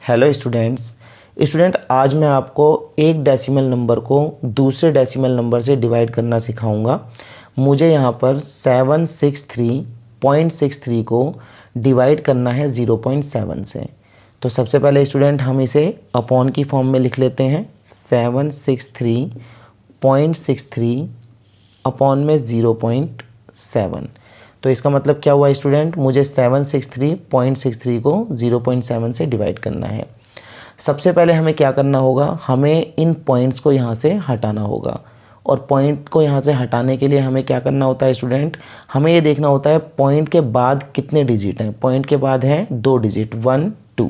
Hello student, आज मैं आपको एक डेसिमल नंबर को दूसरे डेसिमल नंबर से डिवाइड करना सिखाऊंगा। मुझे यहाँ पर 763.63 को डिवाइड करना है 0.7 से। तो सबसे पहले स्टूडेंट हम इसे अपॉन की फॉर्म में लिख लेते हैं। 763.63 अपॉन में 0.7। तो इसका मतलब क्या हुआ स्टूडेंट, मुझे 763.63 को 0.7 से डिवाइड करना है। सबसे पहले हमें क्या करना होगा, हमें इन पॉइंट्स को यहाँ से हटाना होगा। और पॉइंट को यहाँ से हटाने के लिए हमें क्या करना होता है स्टूडेंट, हमें ये देखना होता है पॉइंट के बाद कितने डिजिट हैं। पॉइंट के बाद हैं 2 डिजिट 1 2,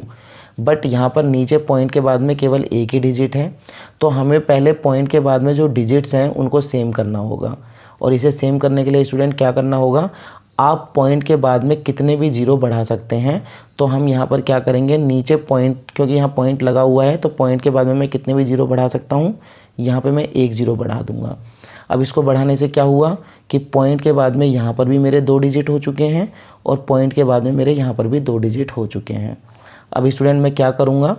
बट यहाँ पर नीचे पॉइंट के बाद में केवल एक ही डिजिट है। तो हमें पहले पॉइंट के बाद में जो डिजिट्स हैं उनको सेम करना होगा। और इसे सेम करने के लिए स्टूडेंट क्या करना होगा, आप पॉइंट के बाद में कितने भी जीरो बढ़ा सकते हैं। तो हम यहाँ पर क्या करेंगे, नीचे पॉइंट, क्योंकि यहाँ पॉइंट लगा हुआ है तो पॉइंट के बाद में मैं कितने भी जीरो बढ़ा सकता हूँ, यहाँ पे मैं एक जीरो बढ़ा दूँगा। अब इसको बढ़ाने से क्या हुआ कि पॉइंट के बाद में यहाँ पर भी मेरे 2 डिजिट हो चुके हैं और पॉइंट के बाद में मेरे यहाँ पर भी 2 डिजिट हो चुके हैं। अब स्टूडेंट मैं क्या करूँगा,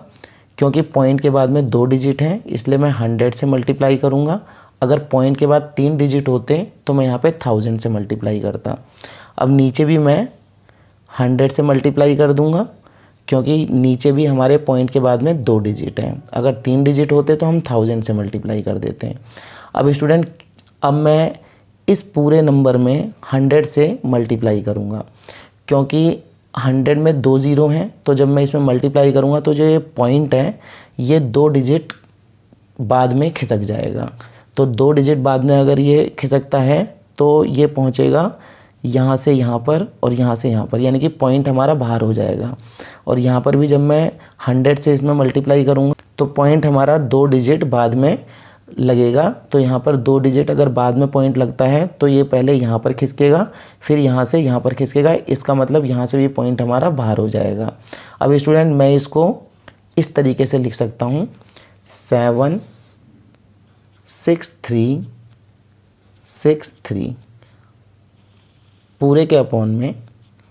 क्योंकि पॉइंट के बाद में 2 डिजिट हैं इसलिए मैं 100 से मल्टीप्लाई करूँगा। अगर पॉइंट के बाद 3 डिजिट होते तो मैं यहाँ पे 1000 से मल्टीप्लाई करता। अब नीचे भी मैं 100 से मल्टीप्लाई कर दूंगा, क्योंकि नीचे भी हमारे पॉइंट के बाद में 2 डिजिट हैं। अगर 3 डिजिट होते तो हम 1000 से मल्टीप्लाई कर देते हैं। अब स्टूडेंट, अब मैं इस पूरे नंबर में 100 से मल्टीप्लाई करूंगा, क्योंकि 100 में 2 ज़ीरो हैं। तो जब मैं इसमें मल्टीप्लाई करूंगा तो जो ये पॉइंट है ये 2 डिजिट बाद में खिसक जाएगा। तो 2 डिजिट बाद में अगर ये खिसकता है तो ये पहुँचेगा यहाँ से यहाँ पर और यहाँ से यहाँ पर, यानी कि पॉइंट हमारा बाहर हो जाएगा। और यहाँ पर भी जब मैं 100 से इसमें मल्टीप्लाई करूँगा तो पॉइंट हमारा 2 डिजिट बाद में लगेगा। तो यहाँ पर 2 डिजिट अगर बाद में पॉइंट लगता है तो ये पहले यहाँ पर खिसकेगा, फिर यहाँ से यहाँ पर खिसकेगा। इसका मतलब यहाँ से भी पॉइंट हमारा बाहर हो जाएगा। अब स्टूडेंट मैं इसको इस तरीके से लिख सकता हूँ, 763 पूरे के अपॉन में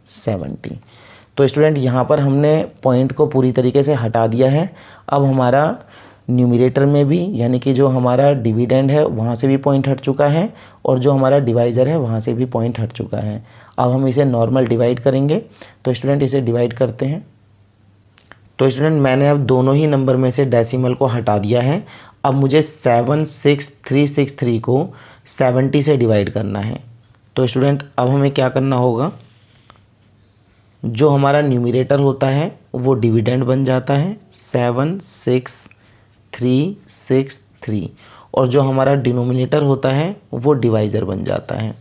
70। तो स्टूडेंट यहाँ पर हमने पॉइंट को पूरी तरीके से हटा दिया है। अब हमारा न्यूमरेटर में भी, यानी कि जो हमारा डिविडेंड है वहाँ से भी पॉइंट हट चुका है और जो हमारा डिवाइज़र है वहाँ से भी पॉइंट हट चुका है। अब हम इसे नॉर्मल डिवाइड करेंगे। तो स्टूडेंट इसे डिवाइड करते हैं। तो स्टूडेंट मैंने अब दोनों ही नंबर में से डेसिमल को हटा दिया है। अब मुझे 76363 को 70 से डिवाइड करना है। तो स्टूडेंट अब हमें क्या करना होगा, जो हमारा न्यूमरेटर होता है वो डिविडेंड बन जाता है 76363, और जो हमारा डिनोमिनेटर होता है वो डिवाइज़र बन जाता है।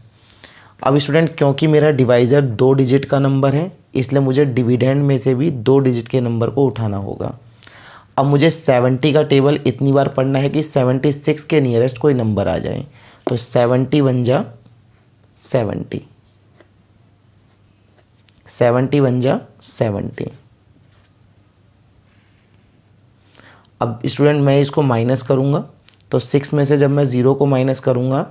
अब स्टूडेंट क्योंकि मेरा डिवाइज़र 2 डिजिट का नंबर है इसलिए मुझे डिविडेंड में से भी 2 डिजिट के नंबर को उठाना होगा। अब मुझे 70 का टेबल इतनी बार पढ़ना है कि 76 के नियरेस्ट कोई नंबर आ जाए। तो 70 बन जा 70 बन जा 70। अब स्टूडेंट मैं इसको माइनस करूँगा, तो 6 में से जब मैं 0 को माइनस करूँगा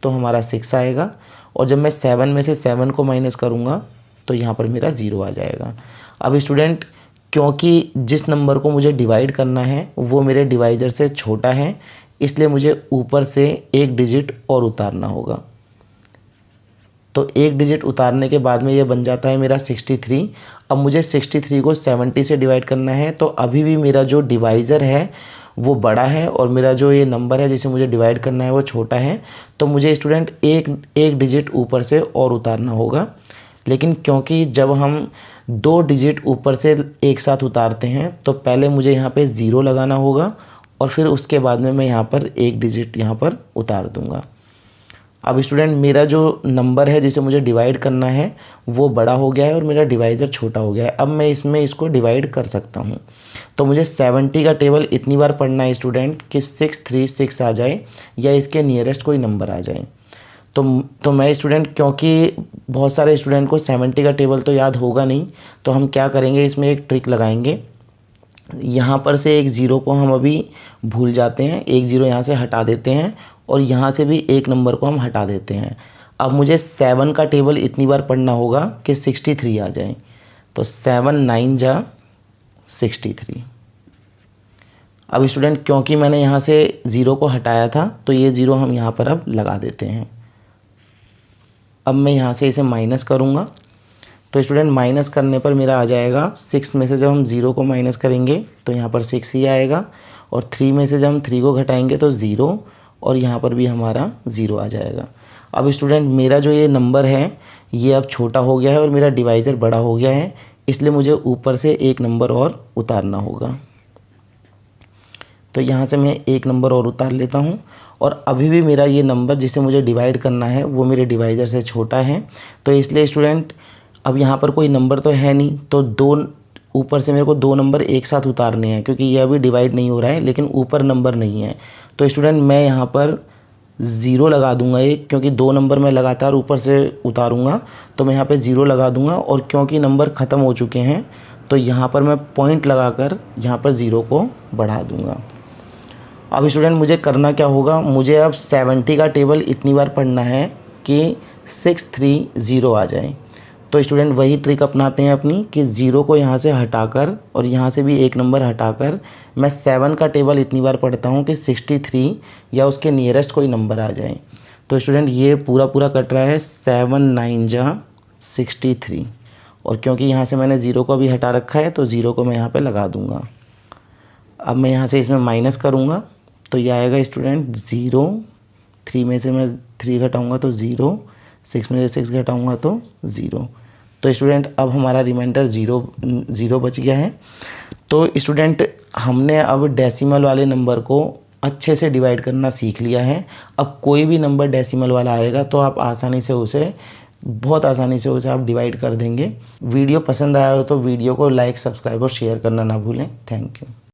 तो हमारा 6 आएगा, और जब मैं 7 में से 7 को माइनस करूँगा तो यहाँ पर मेरा 0 आ जाएगा। अब स्टूडेंट क्योंकि जिस नंबर को मुझे डिवाइड करना है वो मेरे डिवाइज़र से छोटा है इसलिए मुझे ऊपर से एक डिजिट और उतारना होगा। तो एक डिजिट उतारने के बाद में ये बन जाता है मेरा 63। अब मुझे 63 को 70 से डिवाइड करना है। तो अभी भी मेरा जो डिवाइज़र है वो बड़ा है और मेरा जो ये नंबर है जिसे मुझे डिवाइड करना है वो छोटा है। तो मुझे स्टूडेंट एक डिजिट ऊपर से और उतारना होगा। लेकिन क्योंकि जब हम 2 डिजिट ऊपर से एक साथ उतारते हैं तो पहले मुझे यहाँ पे 0 लगाना होगा और फिर उसके बाद में मैं यहाँ पर एक डिजिट यहाँ पर उतार दूँगा। अब स्टूडेंट मेरा जो नंबर है जिसे मुझे डिवाइड करना है वो बड़ा हो गया है और मेरा डिवाइज़र छोटा हो गया है। अब मैं इसमें इसको डिवाइड कर सकता हूँ। तो मुझे 70 का टेबल इतनी बार पढ़ना है स्टूडेंट कि 636 आ जाए या इसके नियरेस्ट कोई नंबर आ जाए। तो मैं स्टूडेंट, क्योंकि बहुत सारे स्टूडेंट को 70 का टेबल तो याद होगा नहीं, तो हम क्या करेंगे, इसमें एक ट्रिक लगाएंगे। यहाँ पर से एक ज़ीरो को हम अभी भूल जाते हैं, एक ज़ीरो यहाँ से हटा देते हैं और यहाँ से भी एक नंबर को हम हटा देते हैं। अब मुझे 7 का टेबल इतनी बार पढ़ना होगा कि 63 आ जाए। तो 7 9 जा 63। अब स्टूडेंट क्योंकि मैंने यहाँ से 0 को हटाया था तो ये 0 हम यहाँ पर अब लगा देते हैं। अब मैं यहाँ से इसे माइनस करूँगा तो स्टूडेंट माइनस करने पर मेरा आ जाएगा 6 में से जब हम 0 को माइनस करेंगे तो यहाँ पर 6 ही आएगा, और 3 में से जब हम 3 को घटाएंगे तो 0, और यहाँ पर भी हमारा 0 आ जाएगा। अब स्टूडेंट मेरा जो ये नंबर है ये अब छोटा हो गया है और मेरा डिवाइज़र बड़ा हो गया है, इसलिए मुझे ऊपर से एक नंबर और उतारना होगा। तो यहाँ से मैं एक नंबर और उतार लेता हूँ, और अभी भी मेरा ये नंबर जिसे मुझे डिवाइड करना है वो मेरे डिवाइज़र से छोटा है। तो इसलिए स्टूडेंट अब यहाँ पर कोई नंबर तो है नहीं, तो ऊपर से मेरे को 2 नंबर एक साथ उतारने हैं, क्योंकि ये अभी डिवाइड नहीं हो रहा है लेकिन ऊपर नंबर नहीं है। तो स्टूडेंट मैं यहाँ पर 0 लगा दूंगा एक, क्योंकि 2 नंबर मैं लगातार ऊपर से उतारूंगा तो मैं यहाँ पे 0 लगा दूंगा, और क्योंकि नंबर ख़त्म हो चुके हैं तो यहाँ पर मैं पॉइंट लगाकर यहाँ पर 0 को बढ़ा दूंगा। अब स्टूडेंट मुझे करना क्या होगा, मुझे अब 70 का टेबल इतनी बार पढ़ना है कि 630 आ जाए। तो स्टूडेंट वही ट्रिक अपनाते हैं अपनी कि 0 को यहाँ से हटाकर और यहाँ से भी एक नंबर हटाकर मैं 7 का टेबल इतनी बार पढ़ता हूँ कि 63 या उसके नियरेस्ट कोई नंबर आ जाए। तो स्टूडेंट ये पूरा कट रहा है 7 9 जा 63, और क्योंकि यहाँ से मैंने 0 को भी हटा रखा है तो 0 को मैं यहाँ पे लगा दूँगा। अब मैं यहाँ से इसमें माइनस करूँगा तो ये आएगा स्टूडेंट 0, 3 में से मैं 3 घटाऊँगा तो 0, 6 में से 6 घटाऊँगा तो 0। तो स्टूडेंट अब हमारा रिमाइंडर 0 बच गया है। तो स्टूडेंट हमने अब डेसिमल वाले नंबर को अच्छे से डिवाइड करना सीख लिया है। अब कोई भी नंबर डेसिमल वाला आएगा तो आप बहुत आसानी से उसे आप डिवाइड कर देंगे। वीडियो पसंद आया हो तो वीडियो को लाइक, सब्सक्राइब और शेयर करना ना भूलें। Thank you.